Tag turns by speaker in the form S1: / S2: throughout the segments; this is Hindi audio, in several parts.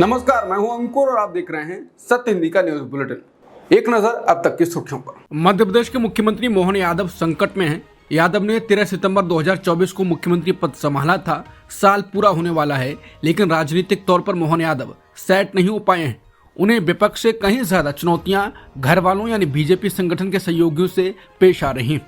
S1: नमस्कार, मैं हूं अंकुर और आप देख रहे हैं सत्य हिंदी का न्यूज बुलेटिन। एक नजर अब तक की सुर्खियों पर। मध्य प्रदेश के मुख्यमंत्री मोहन यादव संकट में हैं। यादव ने 13 सितंबर 2024 को मुख्यमंत्री पद संभाला था। साल पूरा होने वाला है, लेकिन राजनीतिक तौर पर मोहन यादव सेट नहीं हो पाए हैं। उन्हें विपक्ष से कहीं ज्यादा चुनौतियां घर वालों यानी बीजेपी संगठन के सहयोगियों से पेश आ रही।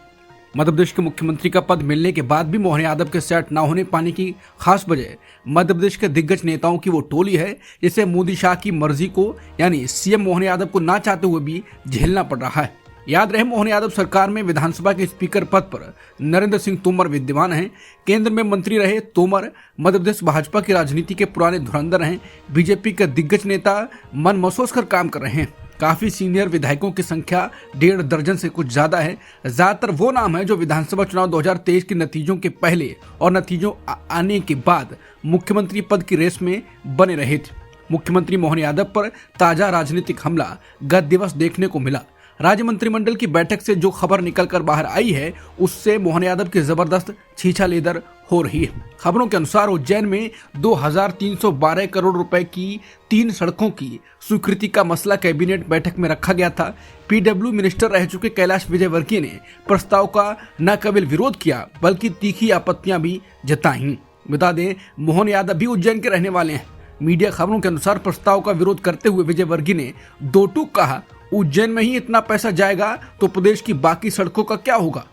S1: मध्य प्रदेश के मुख्यमंत्री का पद मिलने के बाद भी मोहन यादव के सेट न होने पाने की खास वजह मध्य प्रदेश के दिग्गज नेताओं की वो टोली है, जिसे मोदी शाह की मर्जी को यानी सीएम मोहन यादव को ना चाहते हुए भी झेलना पड़ रहा है। याद रहे, मोहन यादव सरकार में विधानसभा के स्पीकर पद पर नरेंद्र सिंह तोमर विद्यमान हैं। केंद्र में मंत्री रहे तोमर मध्य प्रदेश भाजपा की राजनीति के पुराने धुरंधर हैं। बीजेपी के दिग्गज नेता मन महसूस कर काम कर रहे हैं। काफी सीनियर विधायकों की संख्या 1.5 दर्जन से कुछ ज्यादा है। ज्यादातर वो नाम है जो विधानसभा चुनाव 2023 के नतीजों के पहले और नतीजों आने के बाद मुख्यमंत्री पद की रेस में बने रहे थे। मुख्यमंत्री मोहन यादव पर ताजा राजनीतिक हमला गत दिवस देखने को मिला। राज्य मंत्रिमंडल की बैठक से जो खबर निकलकर बाहर आई है, उससे मोहन यादव की जबरदस्त छीछालेदर हो रही है। खबरों के अनुसार उज्जैन में 2312 करोड़ रुपए की 3 सड़कों की स्वीकृति का मसला कैबिनेट बैठक में रखा गया था। पीडब्ल्यू मिनिस्टर रह चुके कैलाश विजयवर्गीय ने प्रस्ताव का न केवल विरोध किया, बल्कि तीखी आपत्तियां भी जताई। बता दें, मोहन यादव भी उज्जैन के रहने वाले हैं। मीडिया खबरों के अनुसार प्रस्ताव का विरोध करते हुए विजयवर्गीय ने दो टूक कहा, उज्जैन में ही इतना पैसा जाएगा तो प्रदेश की बाकी सड़कों का क्या होगा।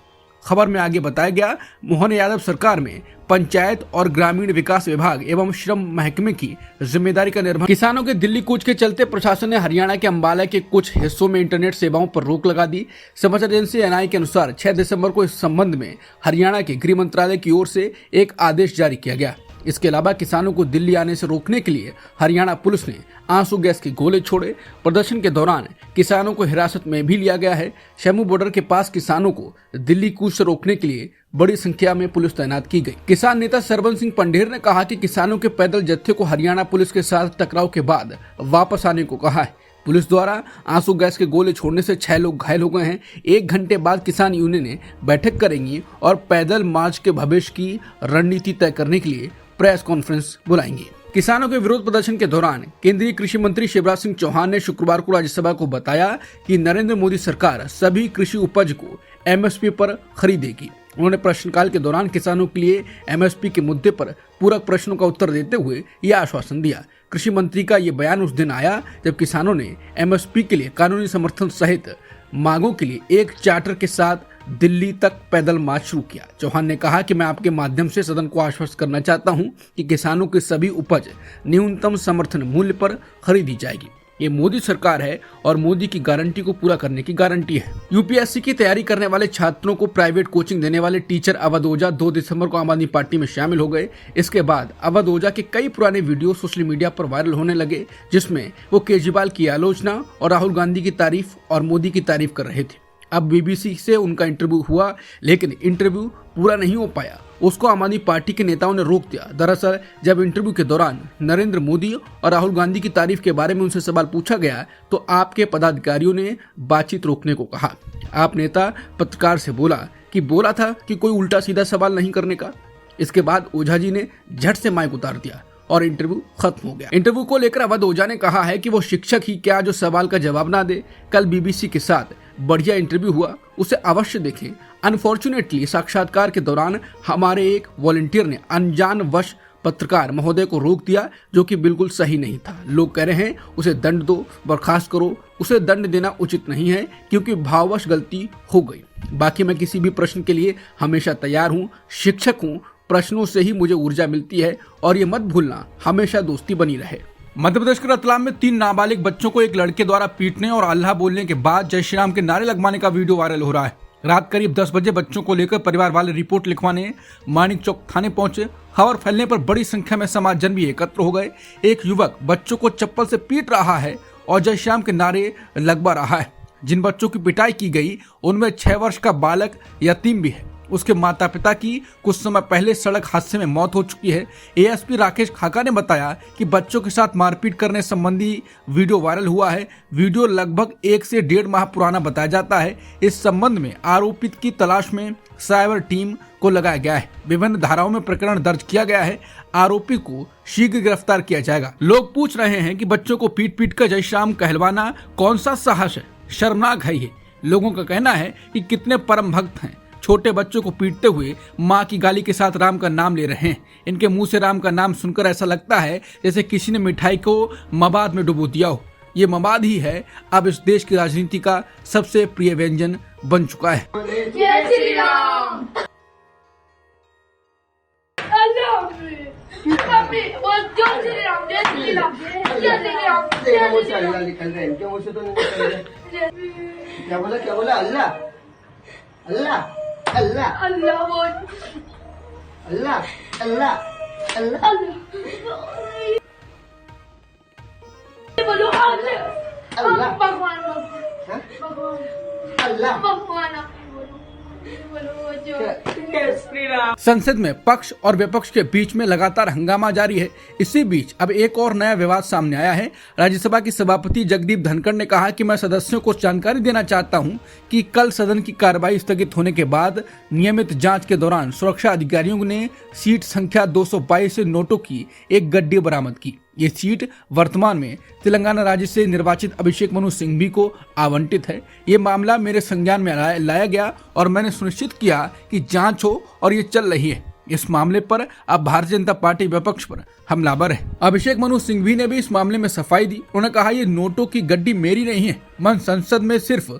S1: खबर में आगे बताया गया, मोहन यादव सरकार में पंचायत और ग्रामीण विकास विभाग एवं श्रम महकमे की जिम्मेदारी का निर्वहन। किसानों के दिल्ली कूच के चलते प्रशासन ने हरियाणा के अंबाला के कुछ हिस्सों में इंटरनेट सेवाओं पर रोक लगा दी। समाचार एजेंसी एनआई के अनुसार 6 दिसंबर को इस संबंध में हरियाणा के गृह मंत्रालय की ओर से एक आदेश जारी किया गया। इसके अलावा किसानों को दिल्ली आने से रोकने के लिए हरियाणा पुलिस ने आंसू गैस के गोले छोड़े। प्रदर्शन के दौरान किसानों को हिरासत में भी लिया गया है। शम्मू बॉर्डर के पास किसानों को दिल्ली कूच से रोकने के लिए बड़ी संख्या में पुलिस तैनात की गई। किसान नेता सरवन सिंह पंढेर ने कहा कि किसानों के पैदल जत्थे को हरियाणा पुलिस के साथ टकराव के बाद वापस आने को कहा है। पुलिस द्वारा आंसू गैस के गोले छोड़ने से 6 लोग घायल हो गए हैं। 1 घंटे बाद किसान यूनियनें बैठक करेंगी और पैदल मार्च के भविष्य की रणनीति तय करने के लिए प्रेस कॉन्फ्रेंस बुलाएंगे। किसानों के विरोध प्रदर्शन के दौरान केंद्रीय कृषि मंत्री शिवराज सिंह चौहान ने शुक्रवार को राज्यसभा को बताया कि नरेंद्र मोदी सरकार सभी कृषि उपज को एमएसपी पर खरीदेगी। उन्होंने प्रश्नकाल के दौरान किसानों के लिए एमएसपी के मुद्दे पर पूरक प्रश्नों का उत्तर देते हुए यह आश्वासन दिया। कृषि मंत्री का ये बयान उस दिन आया जब किसानों ने एमएसपी के लिए कानूनी समर्थन सहित मांगों के लिए एक चार्टर के साथ दिल्ली तक पैदल मार्च शुरू किया। चौहान ने कहा कि मैं आपके माध्यम से सदन को आश्वस्त करना चाहता हूं कि किसानों की सभी उपज न्यूनतम समर्थन मूल्य पर खरीदी जाएगी। ये मोदी सरकार है और मोदी की गारंटी को पूरा करने की गारंटी है। यूपीएससी की तैयारी करने वाले छात्रों को प्राइवेट कोचिंग देने वाले टीचर अवध ओझा 2 दिसंबर को आम आदमी पार्टी में शामिल हो गए। इसके बाद अवध ओझा के कई पुराने वीडियो सोशल मीडिया पर वायरल होने लगे, जिसमें वो केजरीवाल की आलोचना और राहुल गांधी की तारीफ और मोदी की तारीफ कर रहे थे। अब बीबीसी से उनका इंटरव्यू हुआ, लेकिन इंटरव्यू पूरा नहीं हो पाया। उसको आम आदमी पार्टी के नेताओं ने रोक दिया। दरअसल जब इंटरव्यू के दौरान नरेंद्र मोदी और राहुल गांधी की तारीफ के बारे में उनसे सवाल पूछा गया तो आपके पदाधिकारियों ने बातचीत रोकने को कहा। आप नेता पत्रकार से बोला था कि कोई उल्टा सीधा सवाल नहीं करने का। इसके बाद ओझा जी ने झट से माइक उतार दिया और इंटरव्यू खत्म हो गया। इंटरव्यू को लेकर अवध ओझा ने कहा है कि वो शिक्षक ही क्या जो सवाल का जवाब ना दे। कल बीबीसी के साथ बढ़िया इंटरव्यू हुआ, उसे अवश्य देखें। अनफॉर्चुनेटली साक्षात्कार के दौरान हमारे एक वॉलंटियर ने अनजानवश पत्रकार महोदय को रोक दिया, जो कि बिल्कुल सही नहीं था। लोग कह रहे हैं उसे दंड दो, बर्खास्त करो। उसे दंड देना उचित नहीं है क्योंकि भाववश गलती हो गई। बाकी मैं किसी भी प्रश्न के लिए हमेशा तैयार हूँ। शिक्षक हूँ, प्रश्नों से ही मुझे ऊर्जा मिलती है और ये मत भूलना हमेशा दोस्ती बनी रहे। मध्य प्रदेश के रतलाम में 3 नाबालिग बच्चों को एक लड़के द्वारा पीटने और अल्लाह बोलने के बाद जय श्री राम के नारे लगवाने का वीडियो वायरल हो रहा है। रात करीब 10 बजे बच्चों को लेकर परिवार वाले रिपोर्ट लिखवाने मानिक चौक थाने पहुंचे। खबर फैलने पर बड़ी संख्या में समाजजन भी एकत्र हो गए। एक युवक बच्चों को चप्पल से पीट रहा है और जय श्री राम के नारे लगवा रहा है। जिन बच्चों की पिटाई की गई उनमें 6 वर्ष का बालक यतीम भी है। उसके माता पिता की कुछ समय पहले सड़क हादसे में मौत हो चुकी है। एएसपी राकेश खाका ने बताया कि बच्चों के साथ मारपीट करने संबंधी वीडियो वायरल हुआ है। वीडियो लगभग 1 से 1.5 माह पुराना बताया जाता है। इस संबंध में आरोपित की तलाश में साइबर टीम को लगाया गया है। विभिन्न धाराओं में प्रकरण दर्ज किया गया है। आरोपी को शीघ्र गिरफ्तार किया जाएगा। लोग पूछ रहे हैं कि बच्चों को पीट पीट कर जय श्याम कहलवाना कौन सा साहस है, शर्मनाक है ये। लोगों का कहना है कि कितने परम भक्त हैं, छोटे बच्चों को पीटते हुए माँ की गाली के साथ राम का नाम ले रहे हैं। इनके मुंह से राम का नाम सुनकर ऐसा लगता है जैसे किसी ने मिठाई को मवाद में डुबो दिया हो। ये मवाद ही है अब इस देश की राजनीति का सबसे प्रिय व्यंजन बन चुका है।
S2: जय श्री राम। मम्मी वो जय श्री राम, जय श्री राम, जय श्री राम, जय श्री राम।
S3: निकल रहे हैं, इनके मुंह से तो नहीं निकल रहे। क्या बोला अल्लाह अल्लाह अल्लाह
S2: अल्लाह बोल,
S3: अल्लाह अल्लाह अल्लाह
S2: बोलो अल्लाह।
S3: अल्लाह।
S2: भगवान
S3: हाँ?
S2: भगवान
S3: अल्लाह।
S2: भगवान आप बोलो जो
S1: संसद में पक्ष और विपक्ष के बीच में लगातार हंगामा जारी है। इसी बीच अब एक और नया विवाद सामने आया है। राज्यसभा की सभापति जगदीप धनखड़ ने कहा कि मैं सदस्यों को जानकारी देना चाहता हूं कि कल सदन की कार्रवाई स्थगित होने के बाद नियमित जांच के दौरान सुरक्षा अधिकारियों ने सीट संख्या 222 से नोटों की एक गड्डी बरामद की। ये सीट वर्तमान में तेलंगाना राज्य से निर्वाचित अभिषेक मनु सिंघवी को आवंटित है। ये मामला मेरे संज्ञान में लाया गया और मैंने सुनिश्चित किया कि जांच हो और ये चल रही है। इस मामले पर अब भारतीय जनता पार्टी विपक्ष पर हमलावर है। अभिषेक मनु सिंघवी ने भी इस मामले में सफाई दी। उन्होंने कहा ये नोटों की गड्डी मेरी नहीं है, मैं संसद में सिर्फ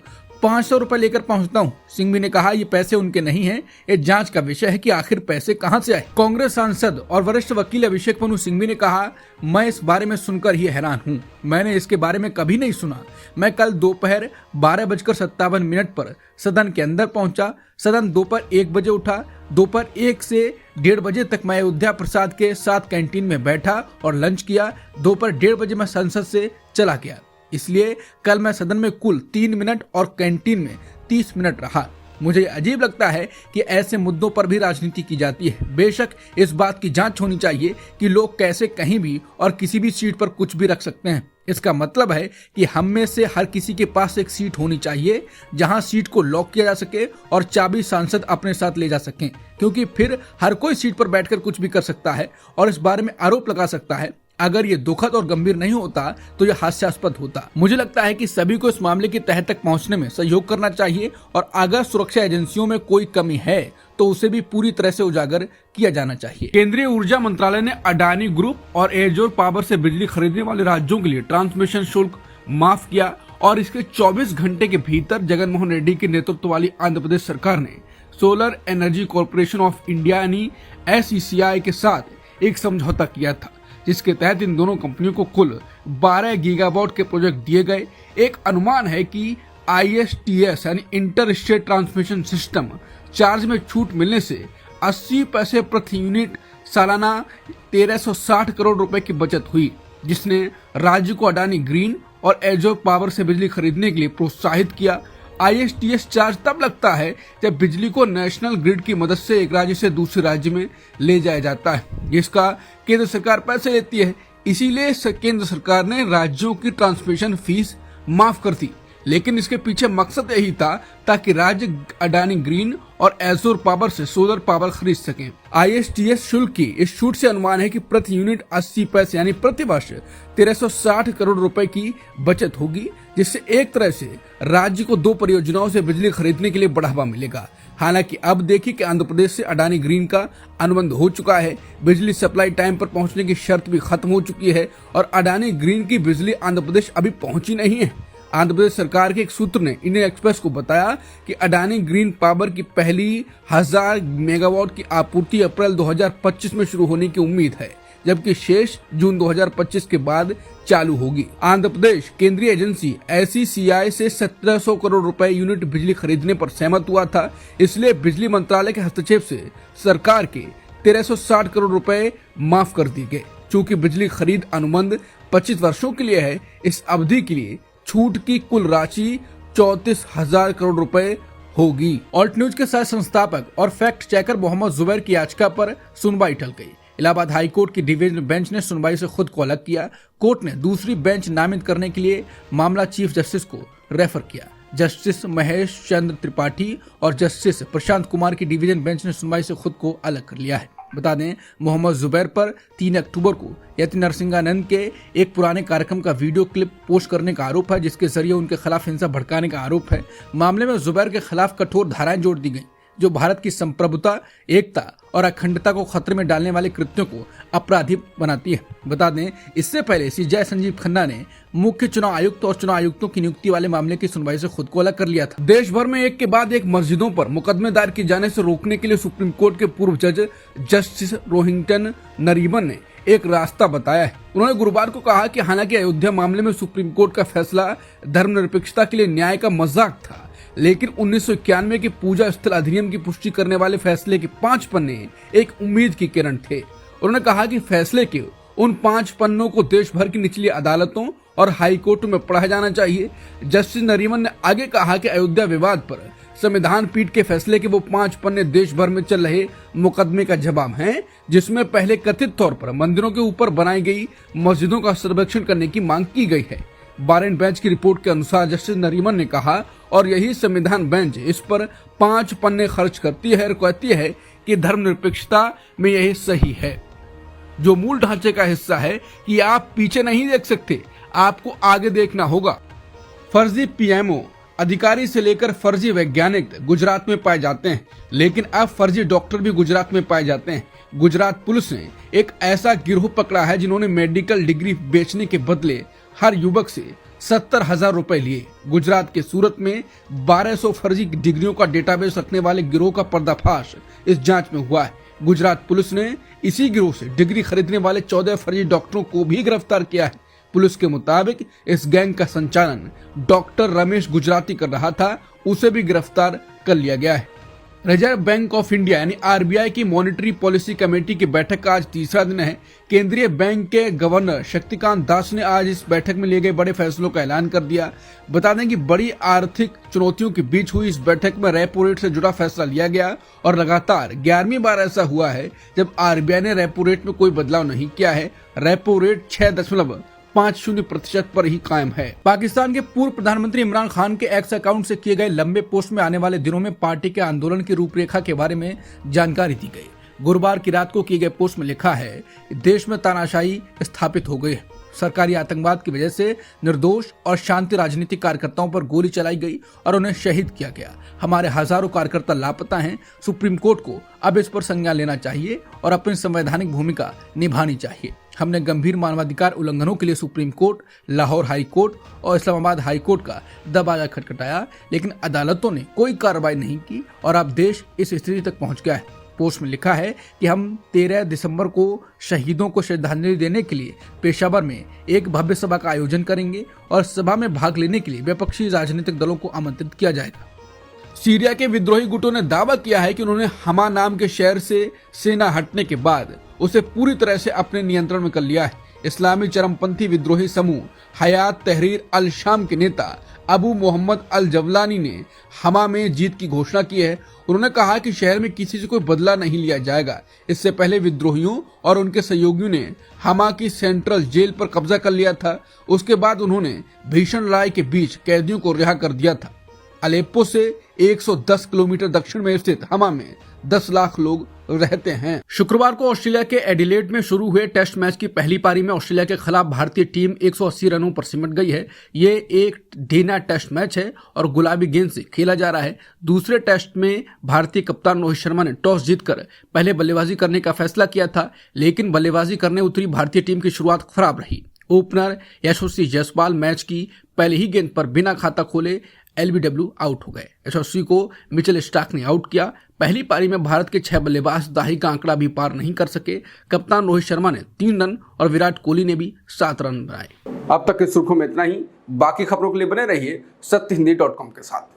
S1: 500 रुपए लेकर पहुंचता हूं। सिंघवी ने कहा ये पैसे उनके नहीं हैं, ये जांच का विषय है कि आखिर पैसे कहां से आए। कांग्रेस सांसद और वरिष्ठ वकील अभिषेक मनु सिंघवी ने कहा मैं इस बारे में सुनकर ही हैरान हूं, मैंने इसके बारे में कभी नहीं सुना। मैं कल दोपहर 12:57 पर सदन के अंदर पहुंचा। सदन दोपहर 1 बजे उठा। दोपहर 1 से 1:30 बजे तक मैं अयोध्या प्रसाद के साथ कैंटीन में बैठा और लंच किया। दोपहर 1:30 बजे मैं संसद से चला गया। इसलिए कल मैं सदन में कुल 3 मिनट और कैंटीन में 30 मिनट रहा। मुझे अजीब लगता है कि ऐसे मुद्दों पर भी राजनीति की जाती है। बेशक इस बात की जांच होनी चाहिए कि लोग कैसे कहीं भी और किसी भी सीट पर कुछ भी रख सकते हैं। इसका मतलब है कि हम में से हर किसी के पास एक सीट होनी चाहिए जहां सीट को लॉक किया जा सके और चाबी सांसद अपने साथ ले जा सकें, क्योंकि फिर हर कोई सीट पर बैठकर कुछ भी कर सकता है और इस बारे में आरोप लगा सकता है। अगर ये दुखद और गंभीर नहीं होता तो ये हास्यास्पद होता। मुझे लगता है कि सभी को इस मामले की तह तक पहुंचने में सहयोग करना चाहिए और अगर सुरक्षा एजेंसियों में कोई कमी है तो उसे भी पूरी तरह से उजागर किया जाना चाहिए। केंद्रीय ऊर्जा मंत्रालय ने अडानी ग्रुप और एजोर पावर से बिजली खरीदने वाले राज्यों के लिए ट्रांसमिशन शुल्क माफ किया और इसके 24 घंटे के भीतर जगनमोहन रेड्डी के नेतृत्व वाली आंध्र प्रदेश सरकार ने solar energy corporation of India यानी SECI के साथ एक समझौता किया था, जिसके तहत इन दोनों कंपनियों को कुल 12 गीगावाट के प्रोजेक्ट दिए गए। एक अनुमान है कि ISTS यानी inter state transmission system charge में छूट मिलने से 80 पैसे प्रति यूनिट सालाना 1360 करोड़ रुपए की बचत हुई, जिसने राज्य को अडानी ग्रीन और एजोर पावर से बिजली खरीदने के लिए प्रोत्साहित किया। ISTS चार्ज तब लगता है जब बिजली को नेशनल ग्रिड की मदद से एक राज्य से दूसरे राज्य में ले जाया जाता है, जिसका केंद्र सरकार पैसे लेती है। इसीलिए केंद्र सरकार ने राज्यों की ट्रांसमिशन फीस माफ कर दी, लेकिन इसके पीछे मकसद यही था ताकि राज्य अडानी ग्रीन और एजोर पावर से सोलर पावर खरीद सकें। ISTS शुल्क की इस छूट से अनुमान है कि प्रति यूनिट 80 पैसे यानी प्रति वर्ष 1360 करोड़ रुपए की बचत होगी, जिससे एक तरह से राज्य को 2 परियोजनाओं से बिजली खरीदने के लिए बढ़ावा मिलेगा। हालांकि अब देखिए कि आंध्र प्रदेश से अडानी ग्रीन का अनुबंध हो चुका है, बिजली सप्लाई टाइम पर पहुंचने की शर्त भी खत्म हो चुकी है और अडानी ग्रीन की बिजली आंध्र प्रदेश अभी पहुंची नहीं है। आंध्र प्रदेश सरकार के एक सूत्र ने इंडियन एक्सप्रेस को बताया कि अडानी ग्रीन पावर की पहली 1000 मेगावाट की आपूर्ति अप्रैल 2025 में शुरू होने की उम्मीद है, जबकि शेष जून 2025 के बाद चालू होगी। आंध्र प्रदेश केंद्रीय एजेंसी SECI से 1700 करोड़ रुपए यूनिट बिजली खरीदने पर सहमत हुआ था। इसलिए बिजली मंत्रालय के हस्तक्षेप से सरकार के 1360 करोड़ रुपए माफ कर दिए गए। चूँकि बिजली खरीद अनुबंध 25 वर्षों के लिए है, इस अवधि के लिए छूट की कुल राशि 34,000 करोड़ रुपए होगी। ऑल्ट न्यूज के सह संस्थापक और फैक्ट चेकर मोहम्मद जुबैर की याचिका पर सुनवाई टल गई। इलाहाबाद हाई कोर्ट की डिवीजन बेंच ने सुनवाई से खुद को अलग किया। कोर्ट ने दूसरी बेंच नामित करने के लिए मामला चीफ जस्टिस को रेफर किया। जस्टिस महेश चंद्र त्रिपाठी और जस्टिस प्रशांत कुमार की डिवीजन बेंच ने सुनवाई से खुद को अलग कर लिया है। बता दें, मोहम्मद जुबैर पर 3 अक्टूबर को यति नरसिंहानंद के एक पुराने कार्यक्रम का वीडियो क्लिप पोस्ट करने का आरोप है, जिसके जरिए उनके खिलाफ हिंसा भड़काने का आरोप है। मामले में जुबैर के खिलाफ कठोर धाराएं जोड़ दी गई जो भारत की संप्रभुता, एकता और अखंडता को खतरे में डालने वाले कृत्यों को अपराधी बनाती है। बता दें, इससे पहले सीजे संजीव खन्ना ने मुख्य चुनाव आयुक्त और चुनाव आयुक्तों की नियुक्ति वाले मामले की सुनवाई से खुद को अलग कर लिया था। देश भर में एक के बाद एक मस्जिदों पर मुकदमे दायर किए जाने से रोकने के लिए सुप्रीम कोर्ट के पूर्व जज जस्टिस रोहिंटन नरीमन ने एक रास्ता बताया है। उन्होंने गुरुवार को कहा कि हालांकि अयोध्या मामले में सुप्रीम कोर्ट का फैसला धर्मनिरपेक्षता के लिए न्याय का मजाक था, लेकिन 1991 के पूजा स्थल अधिनियम की पुष्टि करने वाले फैसले के 5 पन्ने एक उम्मीद की किरण थे। उन्होंने कहा कि फैसले के उन 5 पन्नों को देश भर की निचली अदालतों और हाई कोर्टों में पढ़ा जाना चाहिए। जस्टिस नरीमन ने आगे कहा कि अयोध्या विवाद पर संविधान पीठ के फैसले के वो 5 पन्ने देश भर में चल रहे मुकदमे का जवाब हैं, जिसमें पहले कथित तौर पर मंदिरों के ऊपर बनाई गई मस्जिदों का सर्वेक्षण करने की मांग की गई है। बारेन बेंच की रिपोर्ट के अनुसार जस्टिस नरीमन ने कहा, और यही संविधान बेंच इस पर 5 पन्ने खर्च करती है और कहती है कि धर्मनिरपेक्षता में यही सही है। जो मूल ढांचे का हिस्सा है कि आप पीछे नहीं देख सकते, आपको आगे देखना होगा। फर्जी पीएमओ अधिकारी से लेकर फर्जी वैज्ञानिक गुजरात में पाए जाते हैं, लेकिन अब फर्जी डॉक्टर भी गुजरात में पाए जाते हैं। गुजरात पुलिस ने एक ऐसा गिरोह पकड़ा है जिन्होंने मेडिकल डिग्री बेचने के बदले हर युवक से 70,000 रुपए लिए। गुजरात के सूरत में 1200 फर्जी डिग्रियों का डेटाबेस रखने वाले गिरोह का पर्दाफाश इस जांच में हुआ है। गुजरात पुलिस ने इसी गिरोह से डिग्री खरीदने वाले 14 फर्जी डॉक्टरों को भी गिरफ्तार किया है। पुलिस के मुताबिक इस गैंग का संचालन डॉक्टर रमेश गुजराती कर रहा था, उसे भी गिरफ्तार कर लिया गया है। रिजर्व बैंक ऑफ इंडिया यानी आरबीआई की मॉनेटरी पॉलिसी कमेटी की बैठक का आज तीसरा दिन है। केंद्रीय बैंक के गवर्नर शक्तिकांत दास ने आज इस बैठक में लिए गए बड़े फैसलों का ऐलान कर दिया। बता दें कि बड़ी आर्थिक चुनौतियों के बीच हुई इस बैठक में रेपो रेट से जुड़ा फैसला लिया गया और लगातार 11वीं बार ऐसा हुआ है जब आरबीआई ने रेपो रेट में कोई बदलाव नहीं किया है। रेपो रेट 6.50% पर ही कायम है। पाकिस्तान के पूर्व प्रधानमंत्री इमरान खान के एक्स अकाउंट से किए गए लंबे पोस्ट में आने वाले दिनों में पार्टी के आंदोलन की रूपरेखा के बारे में जानकारी दी गई। गुरुवार की रात को किए गए पोस्ट में लिखा है कि देश में तानाशाही स्थापित हो गई है। सरकारी आतंकवाद की वजह से निर्दोष और शांति राजनीतिक कार्यकर्ताओं पर गोली चलाई गई और उन्हें शहीद किया गया। हमारे हजारों कार्यकर्ता लापता हैं। सुप्रीम कोर्ट को अब इस पर संज्ञान लेना चाहिए और अपनी संवैधानिक भूमिका निभानी चाहिए। हमने गंभीर मानवाधिकार उल्लंघनों के लिए supreme court, Lahore high court और इस्लामाबाद हाई कोर्ट का दरवाजा खटखटाया, लेकिन अदालतों ने कोई कार्रवाई नहीं की और अब देश इस स्थिति तक पहुंच गया है। पोस्ट में लिखा है कि हम 13 दिसंबर को शहीदों को श्रद्धांजलि देने के लिए पेशावर में एक भव्य सभा का आयोजन करेंगे और सभा में भाग लेने के लिए विपक्षी राजनीतिक दलों को आमंत्रित किया जाएगा। सीरिया के विद्रोही गुटों ने दावा किया है कि उन्होंने हमा नाम के शहर से सेना हटने के बाद उसे पूरी तरह से अपने नियंत्रण में कर लिया है। इस्लामी चरमपंथी विद्रोही समूह हयात तहरीर अल शाम के नेता अबू मोहम्मद अल जवलानी ने हमा में जीत की घोषणा की है। उन्होंने कहा कि शहर में किसी से कोई बदला नहीं लिया जाएगा। इससे पहले विद्रोहियों और उनके सहयोगियों ने हमा की सेंट्रल जेल पर कब्जा कर लिया था। उसके बाद उन्होंने भीषण लड़ाई के बीच कैदियों को रिहा कर दिया था। अलेप्पो से 110 किलोमीटर दक्षिण में स्थित हमा में 10 लाख लोग रहते हैं। शुक्रवार को ऑस्ट्रेलिया के एडिलेड में शुरू हुए टेस्ट मैच की पहली पारी में ऑस्ट्रेलिया के खिलाफ भारतीय टीम 180 रनों पर सिमट गई है। ये एक ढीना टेस्ट मैच है और गुलाबी गेंद से खेला जा रहा है। दूसरे टेस्ट में भारतीय कप्तान रोहित शर्मा ने टॉस जीतकर पहले बल्लेबाजी करने का फैसला किया था, लेकिन बल्लेबाजी करने उतरी भारतीय टीम की शुरुआत खराब रही। ओपनर यशस्वी जायसवाल मैच की पहली ही गेंद पर बिना खाता खोले LBW आउट हो गए। यशस्वी को मिचेल स्टार्क ने आउट किया। पहली पारी में भारत के 6 बल्लेबाज दाही का आंकड़ा भी पार नहीं कर सके। कप्तान रोहित शर्मा ने 3 रन और विराट कोहली ने भी 7 रन बनाए। अब तक की सुर्खियों में इतना ही। बाकी खबरों के लिए बने रहिए सत्यहिंदी.com के साथ।